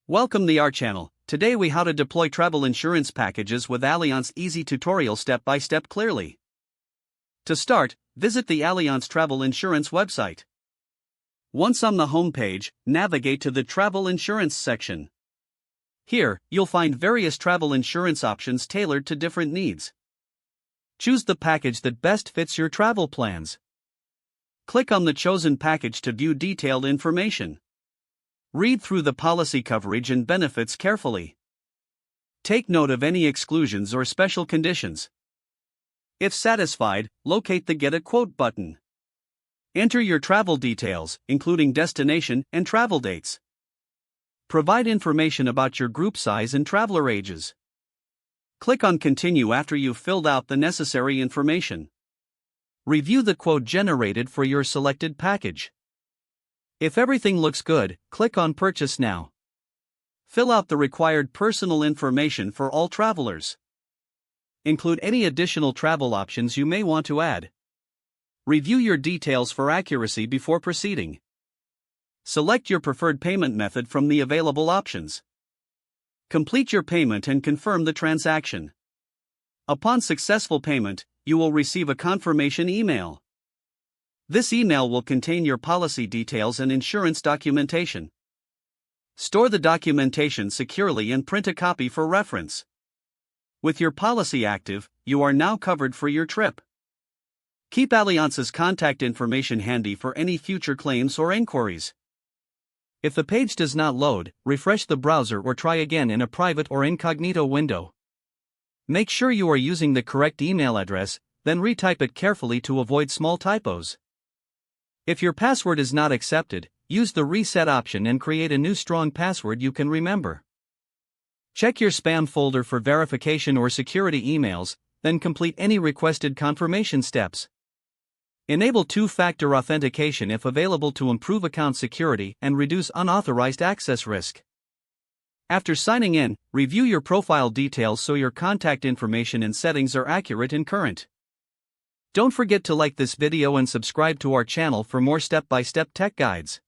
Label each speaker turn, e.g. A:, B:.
A: Welcome to our channel. Today we how to deploy travel insurance packages with Allianz easy tutorial step by step clearly. To start, visit the Allianz travel insurance website. Once on the home page, navigate to the travel insurance section. Here, you'll find various travel insurance options tailored to different needs. Choose the package that best fits your travel plans. Click on the chosen package to view detailed information. Read through the policy coverage and benefits carefully. Take note of any exclusions or special conditions. If satisfied, locate the Get a Quote button. Enter your travel details, including destination and travel dates. Provide information about your group size and traveler ages. Click on Continue after you've filled out the necessary information. Review the quote generated for your selected package. If everything looks good, click on Purchase Now. Fill out the required personal information for all travelers. Include any additional travel options you may want to add. Review your details for accuracy before proceeding. Select your preferred payment method from the available options. Complete your payment and confirm the transaction. Upon successful payment, you will receive a confirmation email. This email will contain your policy details and insurance documentation. Store the documentation securely and print a copy for reference. With your policy active, you are now covered for your trip. Keep Allianz's contact information handy for any future claims or inquiries. If the page does not load, refresh the browser or try again in a private or incognito window. Make sure you are using the correct email address, then retype it carefully to avoid small typos. If your password is not accepted, use the reset option and create a new strong password you can remember. Check your spam folder for verification or security emails, then complete any requested confirmation steps. Enable two-factor authentication if available to improve account security and reduce unauthorized access risk. After signing in, review your profile details so your contact information and settings are accurate and current. Don't forget to like this video and subscribe to our channel for more step-by-step tech guides.